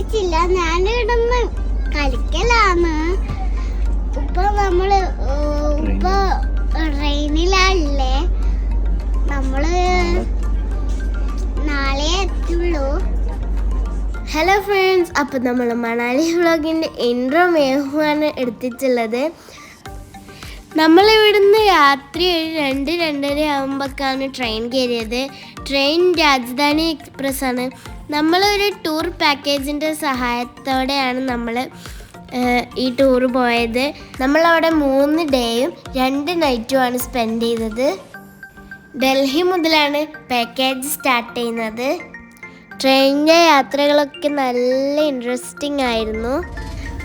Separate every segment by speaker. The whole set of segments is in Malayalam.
Speaker 1: എത്തിച്ചില്ല. ഞാനിവിടുന്ന് കളിക്കലാണ്. ഇപ്പൊ നമ്മള് ട്രെയിനിലല്ലേ, നമ്മള് നാളെ എത്തുള്ളൂ. ഹലോ ഫ്രണ്ട്സ്, അപ്പം നമ്മൾ മണാലി വ്ളോഗിൻ്റെ ഇൻട്രോ മേഹുവാണ് എടുത്തിട്ടുള്ളത്. നമ്മളിവിടുന്ന് രാത്രി ഒരു 2-2:30 ആകുമ്പോഴേക്കാണ് ട്രെയിൻ കയറിയത്. ട്രെയിൻ രാജധാനി എക്സ്പ്രസ് ആണ്. നമ്മളൊരു ടൂർ പാക്കേജിൻ്റെ സഹായത്തോടെയാണ് നമ്മൾ ഈ ടൂർ പോയത്. നമ്മളവിടെ 3 ഡേയും 2 നൈറ്റുമാണ് സ്പെൻഡ് ചെയ്തത്. ഡൽഹി മുതലാണ് പാക്കേജ് സ്റ്റാർട്ട് ചെയ്യുന്നത്. ട്രെയിനിൻ്റെ യാത്രകളൊക്കെ നല്ല ഇൻട്രസ്റ്റിംഗ് ആയിരുന്നു.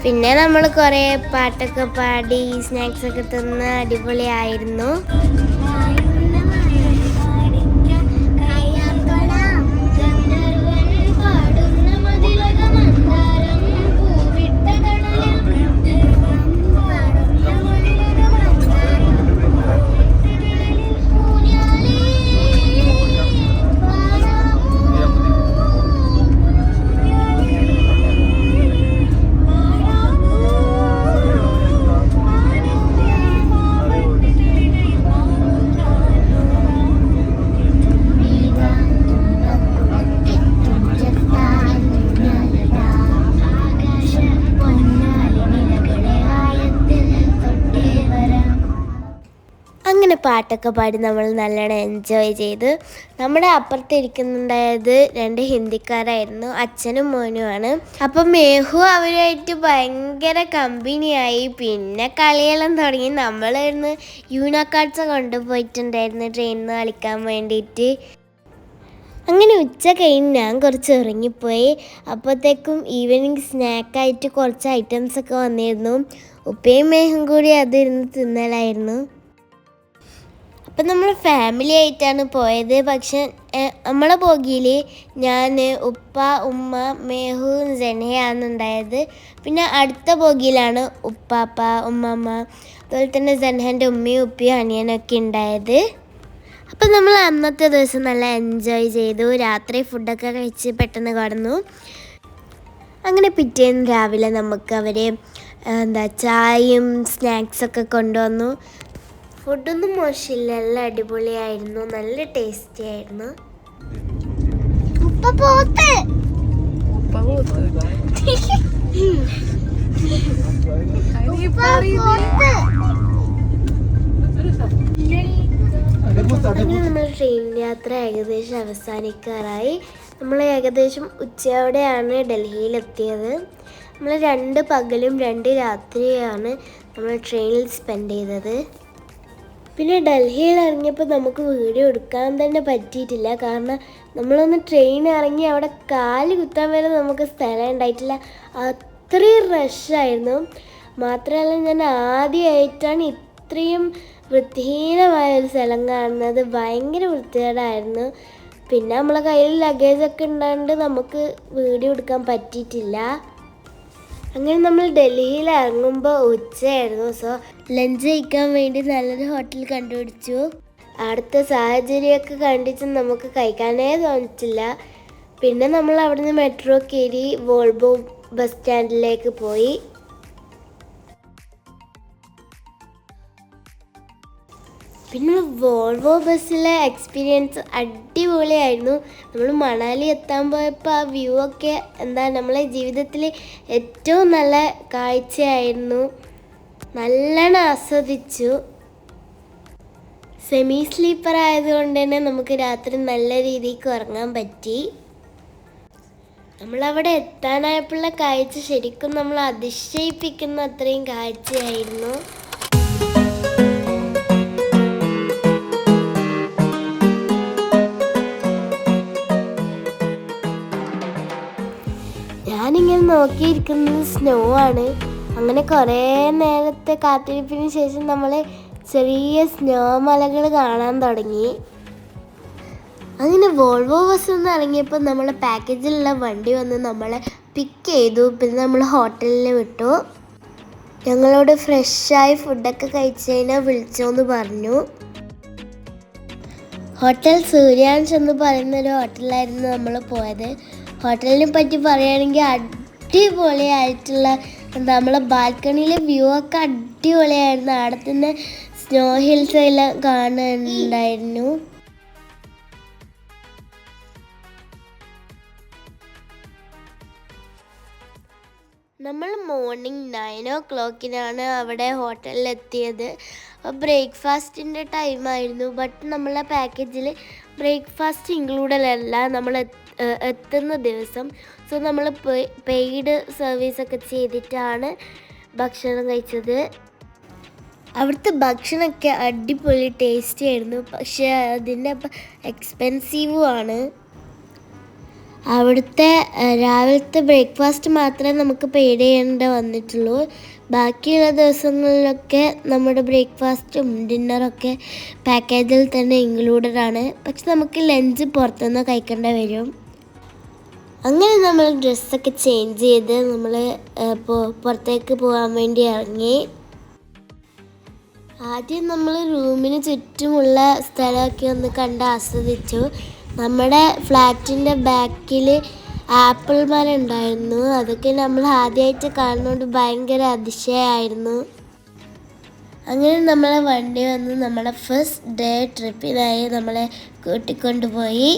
Speaker 1: പിന്നെ നമ്മൾ കുറേ പാട്ടൊക്കെ പാടി സ്നാക്സൊക്കെ തിന്ന് അടിപൊളിയായിരുന്നു. അങ്ങനെ പാട്ടൊക്കെ പാടി നമ്മൾ നല്ലോണം എൻജോയ് ചെയ്ത്. നമ്മുടെ അപ്പുറത്ത് ഇരിക്കുന്നുണ്ടായത് 2 ഹിന്ദിക്കാരായിരുന്നു, അച്ഛനും മോനുമാണ്. അപ്പം മേഹു അവരുമായിട്ട് ഭയങ്കര കമ്പനിയായി. പിന്നെ കളിയെല്ലാം തുടങ്ങി. നമ്മളിരുന്ന് യൂണോക്കാർട്സ് കൊണ്ടുപോയിട്ടുണ്ടായിരുന്നു ട്രെയിനിൽ നിന്ന് കളിക്കാൻ വേണ്ടിയിട്ട്. അങ്ങനെ ഉച്ച കഴിഞ്ഞ് ഞാൻ കുറച്ച് ഉറങ്ങിപ്പോയി. അപ്പോഴത്തേക്കും ഈവനിങ് സ്നാക്കായിട്ട് കുറച്ച് ഐറ്റംസൊക്കെ വന്നിരുന്നു. ഉപ്പയും മേഹും കൂടി അതിരുന്ന് തിന്നലായിരുന്നു. അപ്പം നമ്മൾ ഫാമിലി ആയിട്ടാണ് പോയത്. പക്ഷെ നമ്മളെ ബോഗിയിൽ ഞാൻ, ഉപ്പ, ഉമ്മ, മേഹു, ജനയാണ് ഉണ്ടായത്. പിന്നെ അടുത്ത ബോഗിയിലാണ് ഉപ്പാപ്പ, ഉമ്മമ്മ, അതുപോലെ തന്നെ ജനഹൻ്റെ ഉമ്മയും ഉപ്പയും അനിയനൊക്കെ ഉണ്ടായത്. അപ്പം നമ്മൾ അന്നത്തെ ദിവസം നല്ല എൻജോയ് ചെയ്തു. രാത്രി ഫുഡൊക്കെ കഴിച്ച് പെട്ടെന്ന് കടന്നു. അങ്ങനെ പിറ്റേന്ന് രാവിലെ നമുക്ക് അവർ ചായയും സ്നാക്സൊക്കെ കൊണ്ടുവന്നു. ഫുഡൊന്നും മോശമില്ല, എല്ലാം അടിപൊളിയായിരുന്നു, നല്ല ടേസ്റ്റി ആയിരുന്നു. അങ്ങനെ നമ്മൾ ട്രെയിൻ യാത്ര ഏകദേശം അവസാനിക്കാറായി. നമ്മൾ ഏകദേശം ഉച്ചയോടെയാണ് ഡൽഹിയിലെത്തിയത്. നമ്മൾ 2 പകലും 2 രാത്രിയാണ് നമ്മൾ ട്രെയിനിൽ സ്പെൻഡ് ചെയ്തത്. പിന്നെ ഡൽഹിയിൽ ഇറങ്ങിയപ്പോൾ നമുക്ക് വീഡിയോ എടുക്കാൻ തന്നെ പറ്റിയിട്ടില്ല. കാരണം നമ്മളൊന്ന് ട്രെയിൻ ഇറങ്ങി അവിടെ കാല് കുത്താൻ വരെ നമുക്ക് സ്ഥലം ഉണ്ടായിട്ടില്ല. അത്രയും റഷായിരുന്നു. മാത്രമല്ല, ഞാൻ ആദ്യമായിട്ടാണ് ഇത്രയും വൃത്തിഹീനമായൊരു സ്ഥലം കാണുന്നത്. ഭയങ്കര വൃത്തികേടായിരുന്നു. പിന്നെ നമ്മളെ കയ്യിൽ ലഗേജൊക്കെ ഉണ്ടായതുകൊണ്ട് നമുക്ക് വീഡിയോ എടുക്കാൻ പറ്റിയിട്ടില്ല. അങ്ങനെ നമ്മൾ ഡൽഹിയിൽ ഇറങ്ങുമ്പോൾ ഉച്ചയായിരുന്നു. സോ ലഞ്ച് കഴിക്കാൻ വേണ്ടി നല്ലൊരു ഹോട്ടൽ കണ്ടുപിടിച്ചു. അവിടുത്തെ സാഹചര്യമൊക്കെ കണ്ടിട്ട് നമുക്ക് കഴിക്കാനേ തോന്നിച്ചില്ല. പിന്നെ നമ്മൾ അവിടുന്ന് മെട്രോ കയറി വോൾവോ ബസ് സ്റ്റാൻഡിലേക്ക് പോയി. പിന്നെ വോൾവോ ബസ്സിലെ എക്സ്പീരിയൻസ് അടിപൊളിയായിരുന്നു. നമ്മൾ മണാലി എത്താൻ പോയപ്പോൾ ആ വ്യൂ ഒക്കെ നമ്മളെ ജീവിതത്തിൽ ഏറ്റവും നല്ല കാഴ്ചയായിരുന്നു. നല്ലോണം ആസ്വദിച്ചു. സെമി സ്ലീപ്പർ ആയതുകൊണ്ട് തന്നെ നമുക്ക് രാത്രി നല്ല രീതിക്ക് ഉറങ്ങാൻ പറ്റി. നമ്മളവിടെ എത്താനായപ്പോഴുള്ള കാഴ്ച ശരിക്കും നമ്മൾ അതിശയിപ്പിക്കുന്ന അത്രയും കാഴ്ചയായിരുന്നു. ഞാനിങ്ങനെ നോക്കിയിരിക്കുന്നത് സ്നോ ആണ്. അങ്ങനെ കുറേ നേരത്തെ കാത്തിരിപ്പിന് ശേഷം നമ്മൾ ചെറിയ സ്നോ മലകൾ കാണാൻ തുടങ്ങി. അങ്ങനെ വോൾവോ ബസ്സിൽ നിന്ന് ഇറങ്ങിയപ്പോൾ നമ്മളെ പാക്കേജിലുള്ള വണ്ടി വന്ന് നമ്മളെ പിക്ക് ചെയ്തു. പിന്നെ നമ്മൾ ഹോട്ടലിൽ വിട്ടു. ഞങ്ങളോട് ഫ്രഷായി ഫുഡൊക്കെ കഴിച്ച് കഴിഞ്ഞാൽ വിളിച്ചോന്ന് പറഞ്ഞു. ഹോട്ടൽ സൂര്യാൻസ് എന്ന് പറയുന്നൊരു ഹോട്ടലിലായിരുന്നു നമ്മൾ പോയത്. ഹോട്ടലിനെ പറ്റി പറയുകയാണെങ്കിൽ അടിപൊളിയായിട്ടുള്ള നമ്മളെ ബാൽക്കണിയിലെ വ്യൂ ഒക്കെ അടിപൊളിയായിരുന്നു. അവിടെ തന്നെ സ്നോ ഹിൽസ് എല്ലാം കാണുന്നുണ്ടായിരുന്നു. നമ്മൾ മോർണിംഗ് 9 o'clock അവിടെ ഹോട്ടലിൽ എത്തിയത്. ബ്രേക്ക്ഫാസ്റ്റിൻ്റെ ടൈമായിരുന്നു. ബട്ട് നമ്മളെ പാക്കേജിൽ ബ്രേക്ക്ഫാസ്റ്റ് ഇൻക്ലൂഡഡ് അല്ല നമ്മൾ എത്തുന്ന ദിവസം. സോ നമ്മൾ പെയ്ഡ് സർവീസൊക്കെ ചെയ്തിട്ടാണ് ഭക്ഷണം കഴിച്ചത്. അവിടുത്തെ ഭക്ഷണമൊക്കെ അടിപൊളി ടേസ്റ്റി ആയിരുന്നു. പക്ഷേ അതിൻ്റെ എക്സ്പെൻസീവും ആണ്. അവിടുത്തെ രാവിലത്തെ ബ്രേക്ക്ഫാസ്റ്റ് മാത്രമേ നമുക്ക് പെയ്ഡ് ചെയ്യേണ്ട വന്നിട്ടുള്ളൂ. ബാക്കിയുള്ള ദിവസങ്ങളിലൊക്കെ നമ്മുടെ ബ്രേക്ക്ഫാസ്റ്റും ഡിന്നറൊക്കെ പാക്കേജിൽ തന്നെ ഇൻക്ലൂഡഡ് ആണ്. പക്ഷെ നമുക്ക് ലഞ്ച് പുറത്തുനിന്ന് കഴിക്കേണ്ടി വരും. അങ്ങനെ നമ്മൾ ഡ്രസ്സൊക്കെ ചേഞ്ച് ചെയ്ത് നമ്മൾ പുറത്തേക്ക് പോകാൻ വേണ്ടി ഇറങ്ങി. ആദ്യം നമ്മൾ റൂമിന് ചുറ്റുമുള്ള സ്ഥലമൊക്കെ ഒന്ന് കണ്ട് ആസ്വദിച്ചു. നമ്മുടെ ഫ്ലാറ്റിൻ്റെ ബാക്കിൽ ആപ്പിൾ മരം ഉണ്ടായിരുന്നു. അതൊക്കെ നമ്മൾ ആദ്യമായിട്ട് കാണുന്നതുകൊണ്ട് ഭയങ്കര അതിശയമായിരുന്നു. അങ്ങനെ നമ്മളെ വണ്ടി വന്ന് നമ്മളെ ഫസ്റ്റ് ഡേ ട്രിപ്പിനായി നമ്മളെ കൂട്ടിക്കൊണ്ടുപോയി.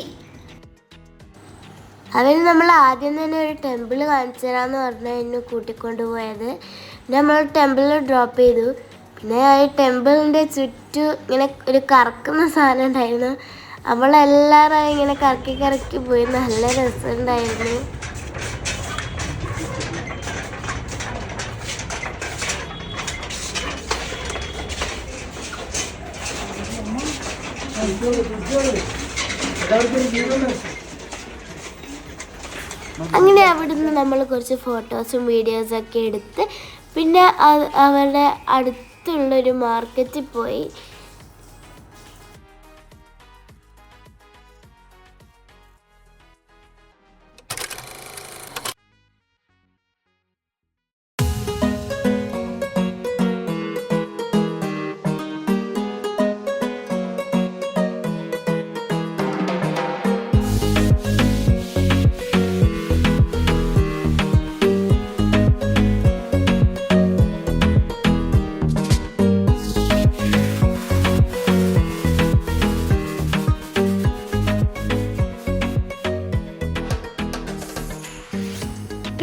Speaker 1: അവർ നമ്മൾ ആദ്യം തന്നെ ഒരു ടെമ്പിൾ കാണിച്ചു തരാമെന്ന് പറഞ്ഞായിരുന്നു കൂട്ടിക്കൊണ്ടുപോയത്. നമ്മൾ ടെമ്പിളിൽ ഡ്രോപ്പ് ചെയ്തു. പിന്നെ ആ ടെമ്പിളിൻ്റെ ചുറ്റും ഇങ്ങനെ ഒരു കറക്കുന്ന സാധനം ഉണ്ടായിരുന്നു. നമ്മളെല്ലാവരും ഇങ്ങനെ കറക്കി കറക്കി പോയി. നല്ല രസമുണ്ടായിരുന്നു. അങ്ങനെ അവിടുന്ന് നമ്മൾ കുറച്ച് ഫോട്ടോസും വീഡിയോസൊക്കെ എടുത്ത് പിന്നെ അവരുടെ അടുത്തുള്ളൊരു മാർക്കറ്റിൽ പോയി.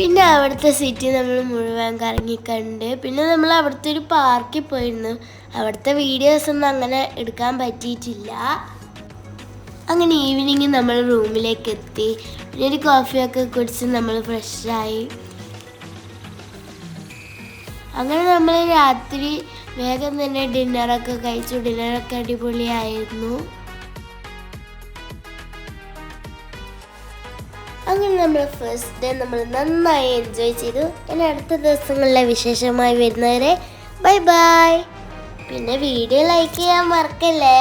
Speaker 1: പിന്നെ അവിടുത്തെ സിറ്റി നമ്മൾ മുഴുവൻ കറങ്ങിക്കണ്ട്. പിന്നെ നമ്മൾ അവിടുത്തെ ഒരു പാർക്കിൽ പോയിരുന്നു. അവിടുത്തെ വീഡിയോസൊന്നും അങ്ങനെ എടുക്കാൻ പറ്റിയിട്ടില്ല. അങ്ങനെ ഈവനിങ് നമ്മൾ റൂമിലേക്ക് എത്തി. പിന്നെ ഒരു കോഫിയൊക്കെ കുടിച്ച് നമ്മൾ ഫ്രഷായി. അങ്ങനെ നമ്മൾ രാത്രി വേഗം തന്നെ ഡിന്നറൊക്കെ കഴിച്ചു. ഡിന്നറൊക്കെ അടിപൊളിയായിരുന്നു. അങ്ങനെ നമ്മൾ ഫസ്റ്റ് ഡേ നമ്മൾ നന്നായി എൻജോയ് ചെയ്തു. ഇനി അടുത്ത ദിവസങ്ങളിലെ വിശേഷമായി വരുന്നവരെ ബൈ ബൈ. പിന്നെ വീഡിയോ ലൈക്ക് ചെയ്യാൻ മറക്കല്ലേ.